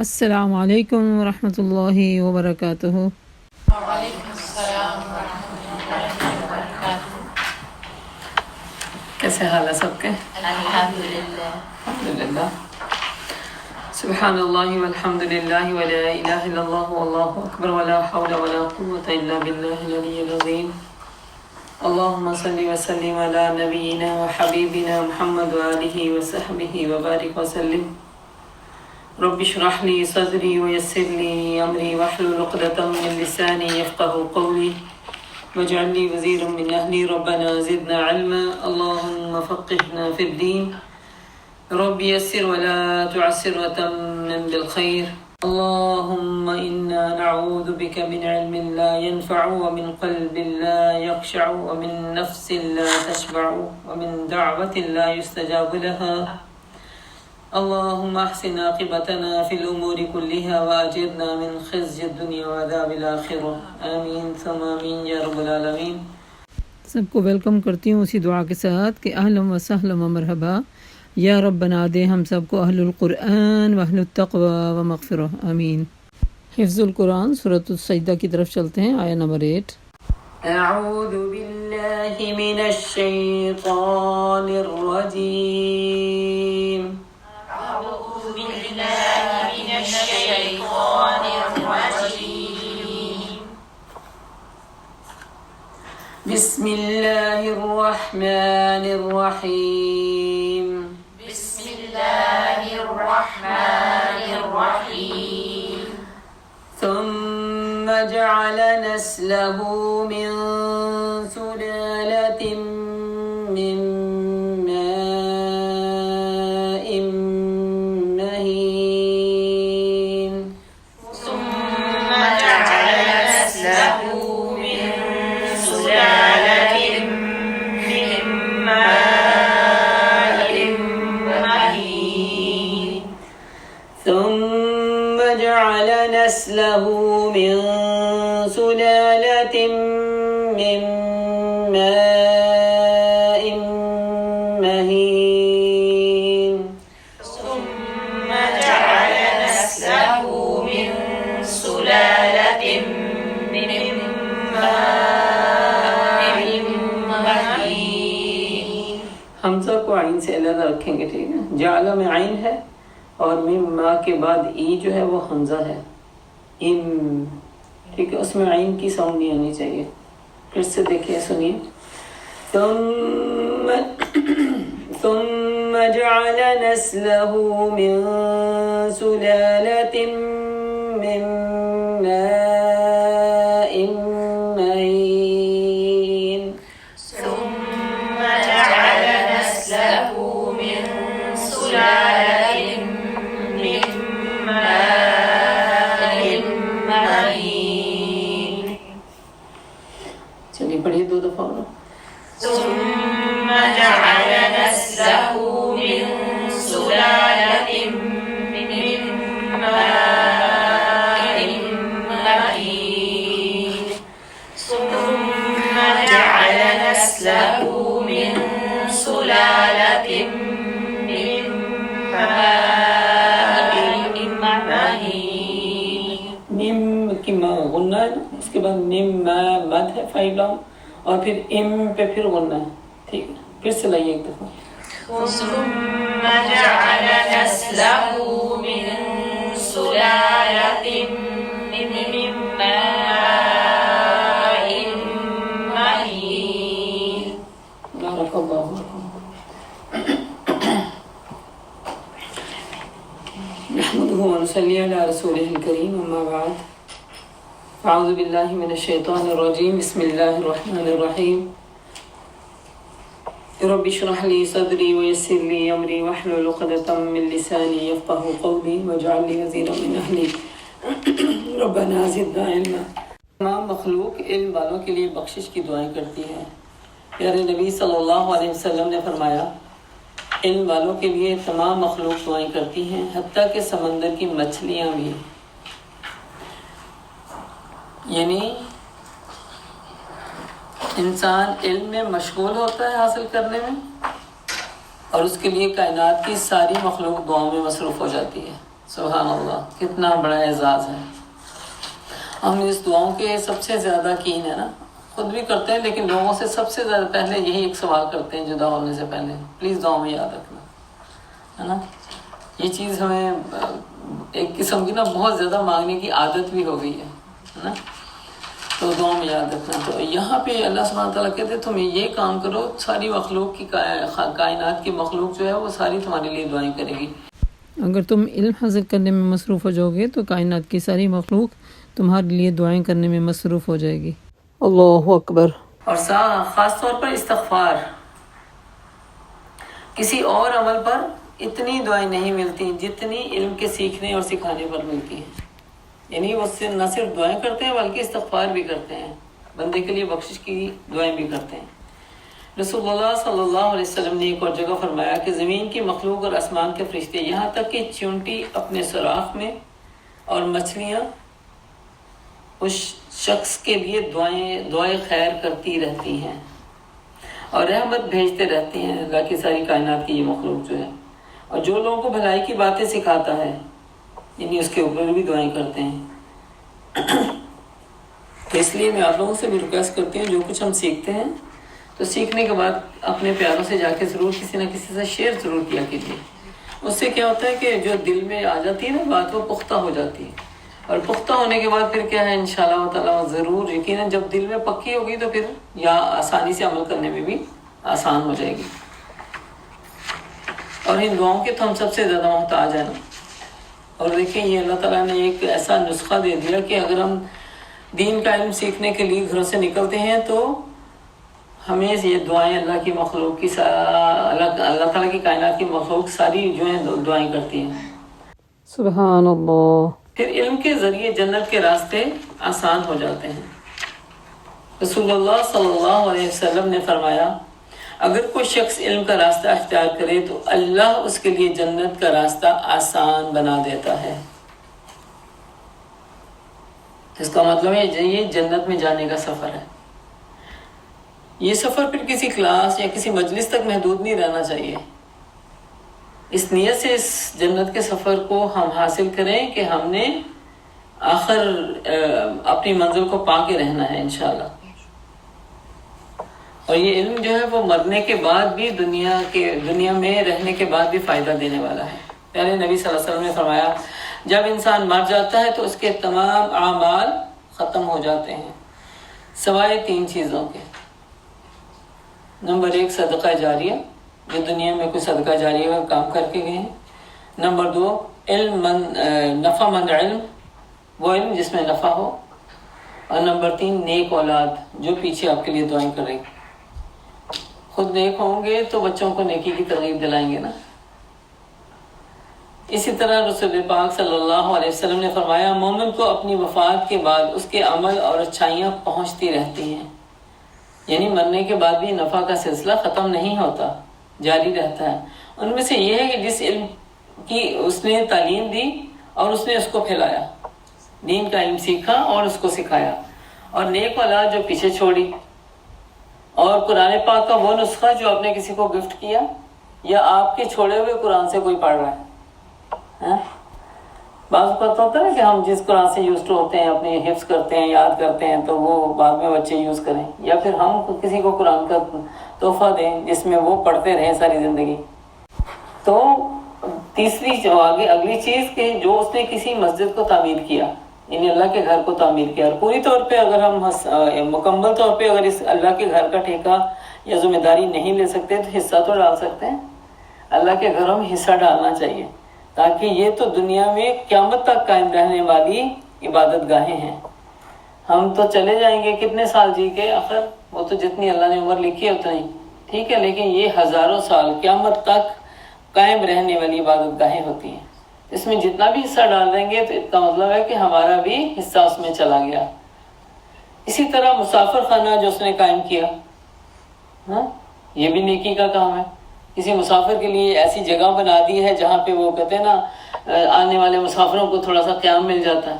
السلام علیکم ورحمۃ اللہ وبرکاتہ۔ وعلیکم السلام ورحمۃ اللہ وبرکاتہ۔ کیسے حال ہے سب کے؟ الحمدللہ۔ الحمدللہ۔ سبحان اللہ والحمد للہ ولا الہ الا اللہ واللہ اکبر ولا حول ولا قوة الا باللہ العلی العظیم۔ اللہم صلی وسلم علی نبینا وحبیبنا محمد وآلہ وصحبہ وبارک وسلم۔ رب اشرح لي صدري ويسر لي امري واحلل عقدة من لساني يفقهوا قولي واجعل لي وزيرا من اهلي ربنا زدنا علما اللهم فقهنا في الدين رب يسر ولا تعسر وتمم بالخير اللهم انا نعوذ بك من علم لا ينفع ومن قلب لا يخشع ومن نفس لا تشبع ومن دعوة لا يستجاب لها اللهم احسن عاقبتنا في الامور كلها واجرنا من خزي الدنيا وعذاب الاخره آمين ثم آمين یا رب العالمین۔ سب کو ویلکم کرتی ہوں اسی دعا کے ساتھ کہ اہلا و سہلا و مرحبا، یا رب بنا دے ہم سب کو اہل القرآن و اہل التقوی و مغفرہ، آمین۔ حفظ القرآن سورۃ السجدہ کی طرف چلتے ہیں، آیہ نمبر 8۔ اعوذ باللہ من الشیطان الرجیم أعوذ بالله من الشيطان الرجيم۔ بسم اللہ الرحمن الرحیم۔ بسم الله الرحمن الرحيم۔ ثم جعل نسله من سلالة من ماء مهين ثم جعل نسله من سلالة من ماء مهين ثم جعل نسله من سلالة من ماء مهين ثم جعل نسله من سلالة من ماء مهين۔ حمزہ کو عین سے علیحدہ رکھیں گے، ٹھیک ہے؟ جعل میں عین ہے اور میم ما کے بعد ای جو ہے وہ حمزہ ہے، ام، ٹھیک ہے؟ اس میں عین کی ساؤنڈ نہیں آنی چاہیے۔ پھر سے دیکھیے، سنیے۔ ثم جعل نسله من سلالة من ماء مهين ثم جعل نسله من سلالة من ماء مهين۔ چلیے پڑھیے دو دفعہ اور۔ ثم جعل نسله من سلالة من ماء مهين ثم جعل نسله من سلالة من ماء مهين۔ میم کی غنہ ہے نا، اس کے بعد میم مد ہے 5 لام، اور پھر ام پہ پھر غنہ ہے، ٹھیک ہے؟ پھر سے لائیے ایک دفعہ۔ ثم جعل نسله من سلالة من ماء مهين۔ بارک اللہ فیکم۔ نحمده ونصلي على رسوله الكريم، اما بعد اعوذ باللہ من الشیطان الرجیم، بسم اللہ الرحمن الرحیم۔ رب اشرح لي صدري ويسر لي امري واحلل عقدة من لساني يفقهوا قولي واجعل لي وزيرا من اهلي ربنا زدنا علما۔ تمام مخلوق علم والوں کے لیے بخشش کی دعائیں کرتی ہے۔ پیارے نبی صلی اللہ علیہ وسلم نے فرمایا، علم والوں کے لیے تمام مخلوق دعائیں کرتی ہیں، حتیٰ کہ سمندر کی مچھلیاں بھی۔ یعنی انسان علم میں مشغول ہوتا ہے حاصل کرنے میں، اور اس کے لیے کائنات کی ساری مخلوق دعاؤں میں مصروف ہو جاتی ہے۔ سبحان اللہ، کتنا بڑا اعزاز ہے۔ ہم اس دعاؤں کے سب سے زیادہ کین ہے نا، خود بھی کرتے ہیں لیکن لوگوں سے سب سے زیادہ پہلے یہی ایک سوال کرتے ہیں جدا ہونے سے پہلے، پلیز دعاؤں میں یاد رکھنا، ہے نا۔ یہ چیز ہمیں ایک قسم کی نا بہت زیادہ مانگنے کی عادت بھی ہو گئی ہے نا، تو دعاؤں میں یاد رکھنا۔ تو یہاں پہ اللہ سبحانہ تعالیٰ کہتے ہیں تم یہ کام کرو، ساری مخلوق کی کائنات کی مخلوق جو ہے وہ ساری تمہارے لیے دعائیں کرے گی۔ اگر تم علم حاصل کرنے میں مصروف ہو جاؤ گے تو کائنات کی ساری مخلوق تمہارے لیے دعائیں کرنے میں مصروف ہو جائے گی۔ اللہ اکبر۔ اور خاص طور پر استغفار، کسی اور عمل پر اتنی دعائیں نہیں ملتی جتنی علم کے سیکھنے اور سکھانے پر ملتی ہیں۔ یعنی وہ نہ صرف دعائیں کرتے ہیں بلکہ استغفار بھی کرتے ہیں، بندے کے لیے بخشش کی دعائیں بھی کرتے ہیں۔ رسول اللہ صلی اللہ علیہ وسلم نے ایک اور جگہ فرمایا کہ زمین کی مخلوق اور آسمان کے فرشتے، یہاں تک کہ چیونٹی اپنے سوراخ میں اور مچھلیاں اس شخص کے لیے دعائیں خیر کرتی رہتی ہیں اور رحمت بھیجتے رہتی ہیں۔ اللہ کی ساری کائنات کی یہ مخلوق جو ہے، اور جو لوگوں کو بھلائی کی باتیں سکھاتا ہے یعنی اس کے اوپر بھی دعائیں کرتے ہیں۔ تو اس لیے میں آپ لوگوں سے بھی ریکویسٹ کرتی ہوں، جو کچھ ہم سیکھتے ہیں تو سیکھنے کے بعد اپنے پیاروں سے جا کے ضرور کسی نہ کسی سے شیئر ضرور کیا کیجیے۔ اس سے کیا ہوتا ہے کہ جو دل میں آ جاتی ہے نا بات، وہ پختہ ہو جاتی ہے، اور پختہ ہونے کے بعد پھر کیا ہے انشاءاللہ تعالیٰ ضرور یقیناً جب دل میں پکی ہوگی تو پھر یا آسانی سے عمل کرنے میں بھی آسان ہو جائے گی۔ اور ان دعاؤں کے تو ہم سب سے زیادہ محتاج ہیں نا۔ اور دیکھیں یہ اللہ تعالیٰ نے ایک ایسا نسخہ دے دیا کہ اگر ہم دین کا علم سیکھنے کے لیے گھروں سے نکلتے ہیں تو ہمیں یہ دعائیں اللہ کی مخلوق کی اللہ تعالیٰ کی کائنات کی مخلوق ساری جو ہیں دعائیں کرتی ہیں۔ سبحان اللہ۔ پھر علم کے ذریعے جنت کے راستے آسان ہو جاتے ہیں۔ رسول اللہ صلی اللہ علیہ وسلم نے فرمایا اگر کوئی شخص علم کا راستہ اختیار کرے تو اللہ اس کے لیے جنت کا راستہ آسان بنا دیتا ہے۔ اس کا مطلب ہے یہ جنت میں جانے کا سفر ہے۔ یہ سفر پھر کسی کلاس یا کسی مجلس تک محدود نہیں رہنا چاہیے۔ اس نیت سے اس جنت کے سفر کو ہم حاصل کریں کہ ہم نے آخر اپنی منزل کو پا کے رہنا ہے انشاءاللہ۔ اور یہ علم جو ہے وہ مرنے کے بعد بھی دنیا میں رہنے کے بعد بھی فائدہ دینے والا ہے۔ پیارے نبی صلی اللہ علیہ وسلم نے فرمایا جب انسان مر جاتا ہے تو اس کے تمام اعمال ختم ہو جاتے ہیں سوائے 3 چیزوں کے۔ نمبر 1 صدقہ جاریہ، جو دنیا میں کوئی صدقہ جاریہ کا کام کر کے گئے ہیں۔ نمبر 2 نفع مند علم، وہ علم جس میں نفع ہو۔ اور نمبر 3 نیک اولاد، جو پیچھے آپ کے لیے دعائیں کرے گی۔ خود نیک ہوں گے تو بچوں کو نیکی کی ترغیب دلائیں گے نا۔ اسی طرح رسول پاک صلی اللہ علیہ وسلم نے فرمایا مومن کو اپنی وفات کے بعد اس کے عمل اور اچھائیاں پہنچتی رہتی ہیں، یعنی مرنے کے بعد بھی نفع کا سلسلہ ختم نہیں ہوتا، جاری رہتا ہے۔ ان میں سے یہ ہے کہ جس علم کی اس نے تعلیم دی اور اس نے اس کو پھیلایا، دین کا علم سیکھا اور اس کو سکھایا، اور نیک اولاد جو پیچھے چھوڑی، اور قرآن پاک کا وہ نسخہ جو آپ نے کسی کو گفٹ کیا، یا آپ کے چھوڑے ہوئے قرآن سے کوئی پڑھ رہا ہے۔ بعض اوقات ہوتا ہے کہ ہم جس قرآن سے یوز ہوتے ہیں اپنے حفظ کرتے ہیں، یاد کرتے ہیں، تو وہ بعد میں بچے یوز کریں، یا پھر ہم کسی کو قرآن کا تحفہ دیں جس میں وہ پڑھتے رہیں ساری زندگی۔ تو تیسری جو اگلی چیز کہ جو اس نے کسی مسجد کو تعمیر کیا، یعنی اللہ کے گھر کو تعمیر کیا، اور پوری طور پہ اگر ہم مکمل طور پہ اگر اس اللہ کے گھر کا ٹھیکہ یا ذمہ داری نہیں لے سکتے تو حصہ تو ڈال سکتے ہیں۔ اللہ کے گھروں میں حصہ ڈالنا چاہیے، تاکہ یہ تو دنیا میں قیامت تک قائم رہنے والی عبادت گاہیں ہیں۔ ہم تو چلے جائیں گے کتنے سال جی کے، آخر وہ تو جتنی اللہ نے عمر لکھی ہے اتنی، ٹھیک ہے، لیکن یہ ہزاروں سال قیامت تک قائم رہنے والی عبادت گاہیں ہوتی ہیں۔ اس میں جتنا بھی حصہ ڈال دیں گے تو اتنا مطلب ہے کہ ہمارا بھی حصہ اس میں چلا گیا۔ اسی طرح مسافر خانہ جو اس نے قائم کیا، یہ بھی نیکی کا کام ہے۔ کسی مسافر کے لیے ایسی جگہ بنا دی ہے جہاں پہ وہ کہتے ہیں نا آنے والے مسافروں کو تھوڑا سا قیام مل جاتا ہے،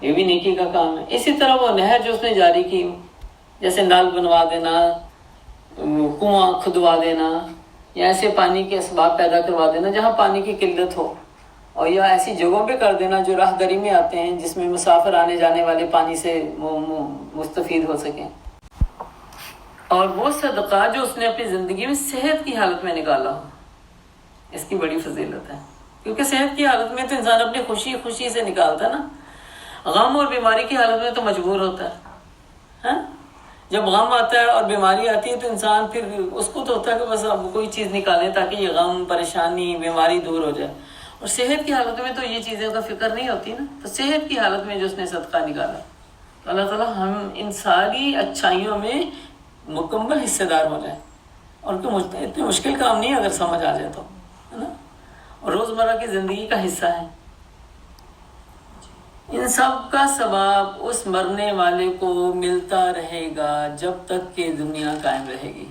یہ بھی نیکی کا کام ہے۔ اسی طرح وہ نہر جو اس نے جاری کی، جیسے نال بنوا دینا، کنواں کھدوا دینا، یا ایسے پانی کے اسباب پیدا کروا دینا جہاں پانی کی قلت ہو اور یا ایسی جگہوں پہ کر دینا جو راہداری میں آتے ہیں، جس میں مسافر آنے جانے والے پانی سے مستفید ہو سکیں۔ اور وہ صدقہ جو اس نے اپنی زندگی میں صحت کی حالت میں نکالا ہو، اس کی بڑی فضیلت ہے، کیونکہ صحت کی حالت میں تو انسان اپنی خوشی سے نکالتا ہے نا، غم اور بیماری کی حالت میں تو مجبور ہوتا ہے۔ ہاں، جب غم آتا ہے اور بیماری آتی ہے تو انسان پھر اس کو تو ہوتا ہے کہ بس اب کوئی چیز نکالیں تاکہ یہ غم، پریشانی، بیماری دور ہو جائے، اور صحت کی حالت میں تو یہ چیزیں کا فکر نہیں ہوتی نا، تو صحت کی حالت میں جو اس نے صدقہ نکالا، تو اللہ تعالیٰ ہم ان ساری اچھائیوں میں مکمل حصے دار ہو جائیں، اور اتنی مشکل کام نہیں اگر سمجھ آ جائے تو، ہے نا، اور روزمرہ کی زندگی کا حصہ ہے۔ ان سب کا ثواب اس مرنے والے کو ملتا رہے گا جب تک کہ دنیا قائم رہے گی،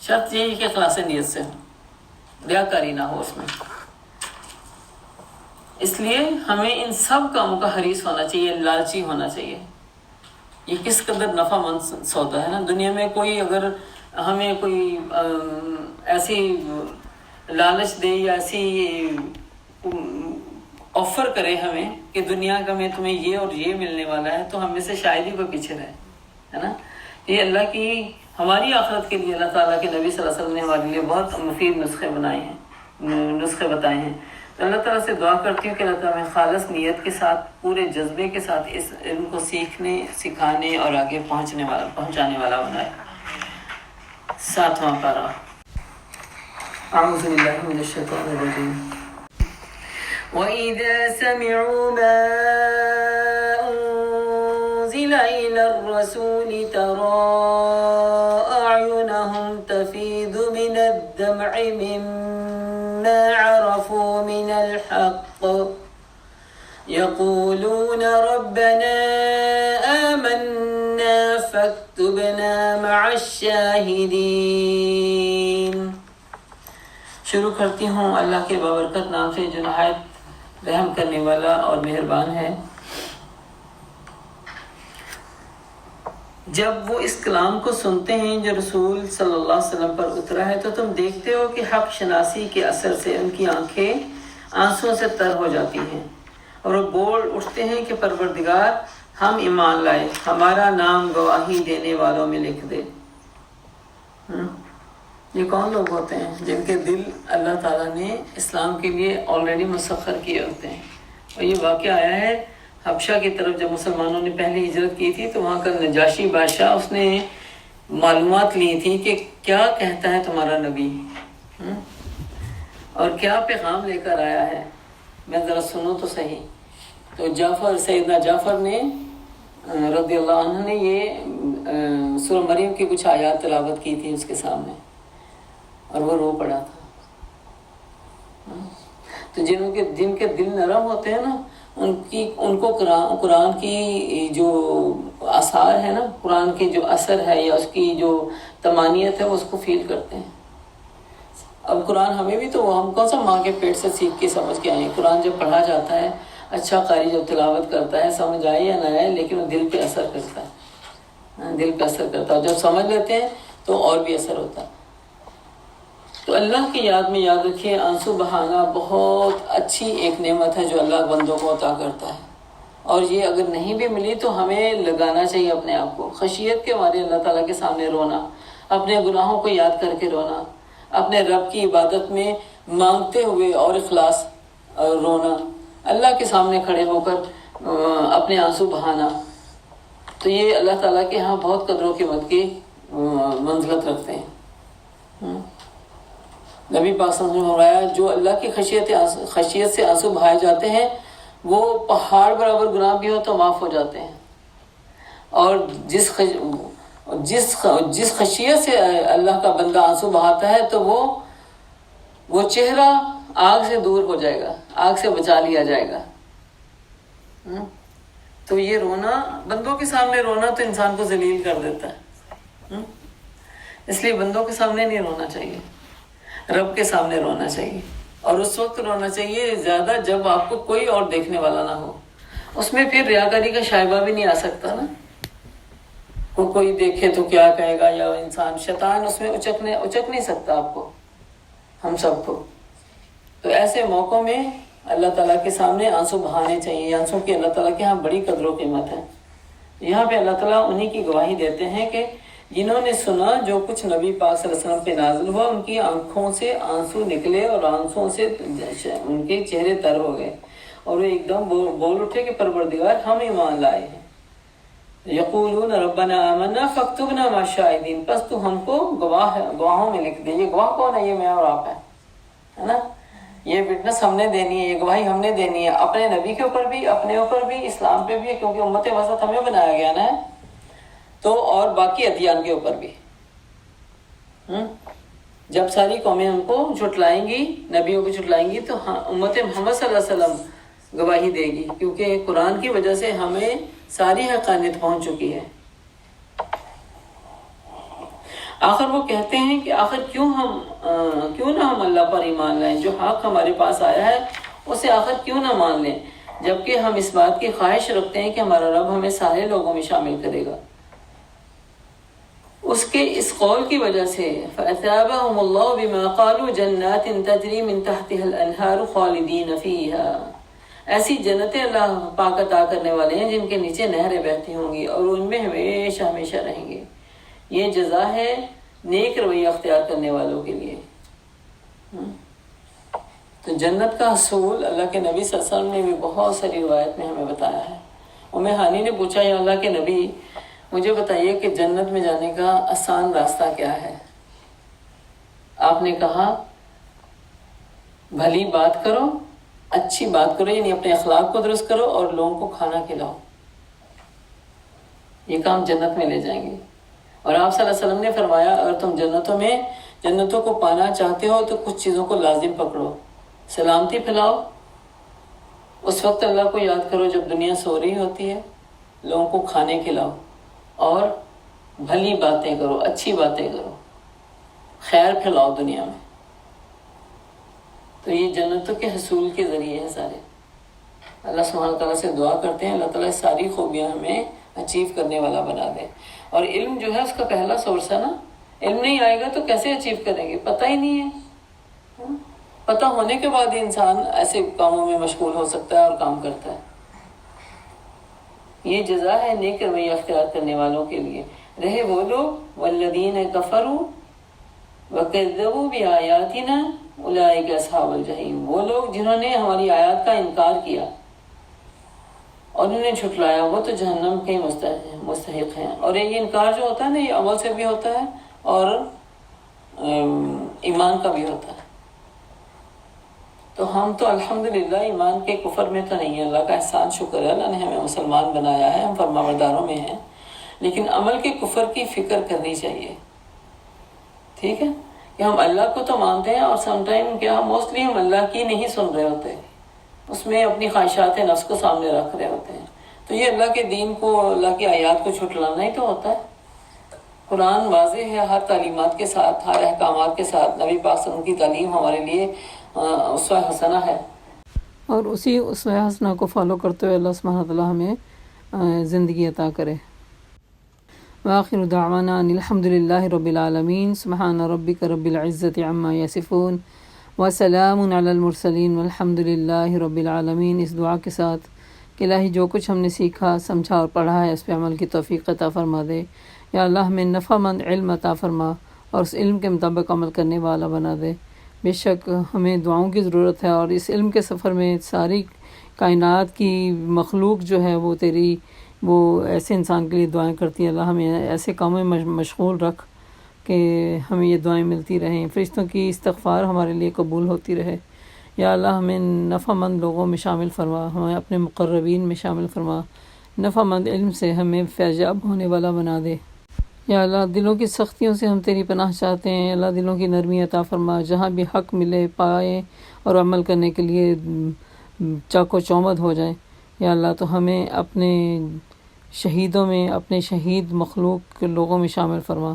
شرط یہی کہ خلاص نیت سے ہو، ریاکاری نہ ہو اس میں۔ اس لیے ہمیں ان سب کاموں کا حریص ہونا چاہیے، لالچی ہونا چاہیے۔ یہ کس قدر نفع مند سودا ہے نا، دنیا میں کوئی اگر ہمیں کوئی ایسی لالچ دے یا ایسی آفر کرے ہمیں کہ دنیا کا میں تمہیں یہ اور یہ ملنے والا ہے، تو ہم میں سے شاید ہی کوئی پیچھے رہے، ہے نا۔ یہ اللہ کی ہماری آخرت کے لیے اللہ تعالیٰ کے نبی صلی اللہ علیہ وسلم نے ہمارے لیے بہت مفید نسخے بتائے ہیں۔ تو اللہ تعالیٰ سے دعا کرتی ہوں کہ اللہ تعالیٰ خالص نیت کے ساتھ، پورے جذبے کے ساتھ اس علم کو سیکھنے، سکھانے اور آگے پہنچانے والا بنائے۔ 7واں پارہ۔ اعوذ باللہ من الشیطان الرجیم۔ وَإِذَا سَمِعُوا مَا أُنزِلَ إِلَى الرَّسُولِ تَرَىٰ أَعْيُنَهُمْ تَفِيضُ مِنَ الدَّمْعِ مِمَّا عَرَفُوا مِنَ الْحَقِّ يَقُولُونَ رَبَّنَا آمَنَّا فَاكْتُبْنَا مَعَ الشَّاهِدِينَ۔ شروع کرتی ہوں اللہ کے بابرکت نام سے جو نہایت رحم کرنے والا اور مہربان ہے۔ جب وہ اس کلام کو سنتے ہیں جو رسول صلی اللہ علیہ وسلم پر اترا ہے، تو تم دیکھتے ہو کہ حق شناسی کے اثر سے ان کی آنکھیں آنسوں سے تر ہو جاتی ہیں، اور وہ بول اٹھتے ہیں کہ پروردگار، ہم ایمان لائے، ہمارا نام گواہی دینے والوں میں لکھ دے۔ یہ کون لوگ ہوتے ہیں؟ جن کے دل اللہ تعالیٰ نے اسلام کے لیے آلریڈی مسخر کیے ہوتے ہیں۔ اور یہ واقعہ آیا ہے حبشہ کی طرف، جب مسلمانوں نے پہلی ہجرت کی تھی تو وہاں کا نجاشی بادشاہ، اس نے معلومات لی تھی کہ کیا کہتا ہے تمہارا نبی اور کیا پیغام لے کر آیا ہے، میں ذرا سنو تو صحیح۔ تو سیدنا جعفر نے رضی اللہ عنہ نے یہ سورہ مریم کی کچھ آیات تلاوت کی تھی اس کے سامنے، اور وہ رو پڑا تھا۔ تو جن کے دل نرم ہوتے ہیں نا، ان کو قرآن کی جو آثار ہے نا، قرآن کی جو اثر ہے یا اس کی جو تمانیت ہے، وہ اس کو فیل کرتے ہیں۔ اب قرآن ہمیں بھی تو ہم کون سا ماں کے پیٹ سے سیکھ کے سمجھ کے آئے ہیں؟ قرآن جب پڑھا جاتا ہے، اچھا قاری جب تلاوت کرتا ہے، سمجھ آئے یا نہ آئے، لیکن وہ دل پہ اثر کرتا ہے، دل پہ اثر کرتا ہے۔ جب سمجھ لیتے ہیں تو اور بھی اثر ہوتا ہے۔ تو اللہ کی یاد میں یاد رکھیے، آنسو بہانا بہت اچھی ایک نعمت ہے جو اللہ بندوں کو عطا کرتا ہے، اور یہ اگر نہیں بھی ملی تو ہمیں لگانا چاہیے اپنے آپ کو۔ خشیت کے مارے اللہ تعالیٰ کے سامنے رونا، اپنے گناہوں کو یاد کر کے رونا، اپنے رب کی عبادت میں مانگتے ہوئے اور اخلاص رونا، اللہ کے سامنے کھڑے ہو کر اپنے آنسو بہانا، تو یہ اللہ تعالیٰ کے ہاں بہت قدر و قیمت کی منزلت رکھتے ہیں۔ نبی پاک صلی اللہ علیہ وسلم نے فرمایا، جو اللہ کی خشیت سے آنسو بہائے جاتے ہیں، وہ پہاڑ برابر گناہ بھی ہو تو معاف ہو جاتے ہیں، اور جس خشیت سے اللہ کا بندہ آنسو بہاتا ہے تو وہ چہرہ آگ سے دور ہو جائے گا، آگ سے بچا لیا جائے گا۔ تو یہ رونا، بندوں کے سامنے رونا تو انسان کو ذلیل کر دیتا ہے، اس لیے بندوں کے سامنے نہیں رونا چاہیے، رب کے سامنے رونا چاہیے، اور اس وقت رونا چاہیے زیادہ جب آپ کو کوئی اور دیکھنے والا نہ ہو۔ اس میں پھر ریاکاری کا شائبہ بھی نہیں آ سکتا نا، کوئی دیکھے تو کیا کہے گا، یا انسان شیطان اس میں اچک نہیں سکتا آپ کو، ہم سب کو۔ تو ایسے موقعوں میں اللہ تعالیٰ کے سامنے آنسو بہانے چاہیے. آنسو کی اللہ تعالیٰ کے ہاں بڑی قدر و قیمت ہے. یہاں پہ اللہ تعالیٰ انہی کی گواہی دیتے ہیں کہ جنہوں نے سنا جو کچھ نبی پاک صلی اللہ علیہ وسلم پہ نازل ہوا، ان کی آنکھوں سے آنسو نکلے اور آنسوں سے ان کے چہرے تر ہو گئے، اور وہ ایک دم بول اٹھے کہ پروردگار ہم ایمان لائے ہیں. یقولون ربنا آمنا فاکتبنا مع الشاہدین، پس تو ہم کو گواہوں میں لکھ دے. یہ گواہ کون ہے؟ یہ میں اور آپ ہے نا. یہ وٹنس ہم نے دینی ہے، یہ گواہی ہم نے دینی ہے اپنے نبی کے اوپر بھی، اپنے اوپر بھی، اسلام پہ بھی، کیونکہ امت وسط ہمیں بنایا گیا نا، تو اور باقی ادیان کے اوپر بھی. جب ساری قومیں ان کو جھٹلائیں گی، نبیوں کو جھٹلائیں گی، تو امت محمد صلی اللہ علیہ وسلم گواہی دے گی، کیونکہ قرآن کی وجہ سے ہمیں ساری حقانیت پہنچ چکی ہے. آخر وہ کہتے ہیں کہ آخر کیوں نہ ہم اللہ پر ایمان لائیں، جو حق ہمارے پاس آیا ہے اسے آخر کیوں نہ مان لیں، جبکہ ہم اس بات کی خواہش رکھتے ہیں کہ ہمارا رب ہمیں سارے لوگوں میں شامل کرے گا. اس کے اس قول کی وجہ سے فَأَثَابَهُمُ اللَّهُ بِمَا قَالُوا جَنَّاتٍ تَجْرِي مِن تَحْتِهَا الْأَنْهَارُ خَالِدِينَ فِيهَا، ایسی جنتیں اللہ پاک عطا کرنے والے ہیں جن کے نیچے نہریں بہتی ہوں گی اور ان میں ہمیشہ ہمیشہ رہیں گے. یہ جزا ہے نیک رویہ اختیار کرنے والوں کے لیے. تو جنت کا حصول اللہ کے نبی صلی اللہ علیہ وسلم نے بھی بہت ساری روایت میں ہمیں بتایا ہے. ام ہانی نے پوچھا یا اللہ کے نبی مجھے بتائیے کہ جنت میں جانے کا آسان راستہ کیا ہے؟ آپ نے کہا بھلی بات کرو، اچھی بات کرو، یعنی اپنے اخلاق کو درست کرو اور لوگوں کو کھانا کھلاؤ. یہ کام جنت میں لے جائیں گے. اور آپ صلی اللہ علیہ وسلم نے فرمایا اگر تم جنتوں کو پانا چاہتے ہو تو کچھ چیزوں کو لازم پکڑو. سلامتی پھیلاؤ، اس وقت اللہ کو یاد کرو جب دنیا سو رہی ہوتی ہے، لوگوں کو کھانے کھلاؤ، اور بھلی باتیں کرو، اچھی باتیں کرو، خیر پھیلاؤ دنیا میں. تو یہ جنتوں کے حصول کے ذریعے ہیں سارے. اللہ سبحانہ تعالیٰ سے دعا کرتے ہیں اللہ تعالیٰ ساری خوبیاں ہمیں اچیو کرنے والا بنا دے. اور علم جو ہے اس کا پہلا سورس ہے نا. علم نہیں آئے گا تو کیسے اچیو کریں گے؟ پتہ ہی نہیں ہے. پتہ ہونے کے بعد ہی انسان ایسے کاموں میں مشغول ہو سکتا ہے اور کام کرتا ہے. یہ جزا ہے نیک رویہ اختیار کرنے والوں کے لیے. رہے وہ لوگ والذین کفروا وکذبوا بآیاتنا اولئک اصحاب الجحیم، وہ لوگ جنہوں نے ہماری آیات کا انکار کیا اور انہیں جھٹلایا، وہ تو جہنم کے مستحق ہیں. اور یہ انکار جو ہوتا ہے نا، یہ عمل سے بھی ہوتا ہے اور ایمان کا بھی ہوتا ہے. تو ہم تو الحمدللہ ایمان کے کفر میں تو نہیں ہیں. اللہ کا احسان شکر ہے، اللہ نے ہمیں مسلمان بنایا ہے، ہم فرمانبرداروں میں ہیں. لیکن عمل کے کفر کی فکر کرنی چاہیے. ٹھیک ہے کہ ہم اللہ کو تو مانتے ہیں اور سم ٹائم موسٹلی ہم اللہ کی نہیں سن رہے ہوتے، اس میں اپنی خواہشات نفس کو سامنے رکھ رہے ہوتے ہیں. تو یہ اللہ کے دین کو، اللہ کی آیات کو چھٹلانا ہی تو ہوتا ہے. قرآن واضح ہے ہر تعلیمات کے ساتھ، ہر احکامات کے ساتھ. نبی پاک صلی اللہ علیہ وسلم کی تعلیم ہمارے لیے اسوہ حسنہ ہے، اور اسی اسوہ حسنہ کو فالو کرتے ہوئے اللہ سبحانہ تعالیٰ ہمیں زندگی عطا کرے. وآخر دعوانا ان الحمد للہ رب العالمین. سبحان ربک رب العزت عما یصفون وسلام علی المرسلین والحمد للہ رب العالمین. اس دعا کے ساتھ کہ الہی جو کچھ ہم نے سیکھا، سمجھا اور پڑھا ہے اس پہ عمل کی توفیق عطا فرما دے. یا اللہ ہمیں نفع مند علم عطا فرما اور اس علم کے مطابق عمل کرنے والا بنا دے. بے شک ہمیں دعاؤں کی ضرورت ہے، اور اس علم کے سفر میں ساری کائنات کی مخلوق جو ہے وہ ایسے انسان کے لیے دعائیں کرتی ہے. اللہ ہمیں ایسے کاموں میں مشغول رکھ کہ ہمیں یہ دعائیں ملتی رہیں. فرشتوں کی استغفار ہمارے لیے قبول ہوتی رہے. یا اللہ ہمیں نفع مند لوگوں میں شامل فرما، ہمیں اپنے مقربین میں شامل فرما. نفع مند علم سے ہمیں فیضیاب ہونے والا بنا دے. یا اللہ دلوں کی سختیوں سے ہم تیری پناہ چاہتے ہیں. اللہ دلوں کی نرمی عطا فرما، جہاں بھی حق ملے پائے اور عمل کرنے کے لیے چاق و چومد ہو جائیں. یا اللہ تو ہمیں اپنے شہیدوں میں، اپنے شہید مخلوق کے لوگوں میں شامل فرما،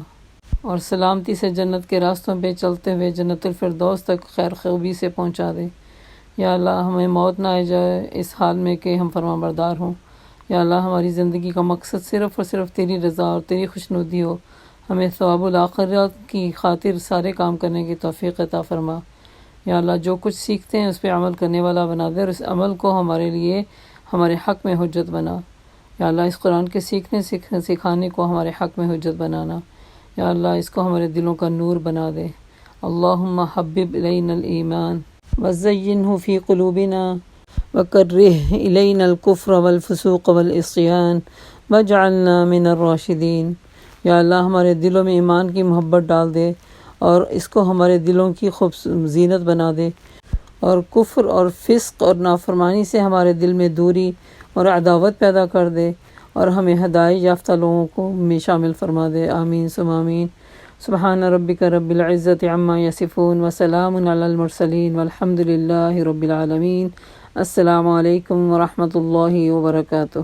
اور سلامتی سے جنت کے راستوں پہ چلتے ہوئے جنت الفردوس تک خیر خوبی سے پہنچا دے. یا اللہ ہمیں موت نہ آ جائے اس حال میں کہ ہم فرمانبردار ہوں. یا اللہ ہماری زندگی کا مقصد صرف اور صرف تیری رضا اور تیری خوشنودی ہو. ہمیں ثواب الآخرت کی خاطر سارے کام کرنے کی توفیق عطا فرما. یا اللہ جو کچھ سیکھتے ہیں اس پہ عمل کرنے والا بنا دے، اور اس عمل کو ہمارے لیے ہمارے حق میں حجت بنا۔ یا اللہ اس قرآن کے سکھانے کو ہمارے حق میں حجت بنانا۔ یا اللہ اس کو ہمارے دلوں کا نور بنا دے۔ اللہم حبب الینا الایمان وزینہ فی قلوبنا وکرہ الینا الکفر والفسوق والعصیان واجعلنا من الراشدین۔ یا اللہ ہمارے دلوں میں ایمان کی محبت ڈال دے اور اس کو ہمارے دلوں کی زینت بنا دے، اور کفر اور فسق اور نافرمانی سے ہمارے دل میں دوری اور عداوت پیدا کر دے، اور ہمیں ہدایت یافتہ لوگوں کو میں شامل فرما دے۔ آمین ثم آمین۔ سبحان ربک رب العزت عما یصفون وسلام علی المرسلین والحمد للہ رب العالمین۔ السلام علیکم ورحمۃ اللہ وبرکاتہ۔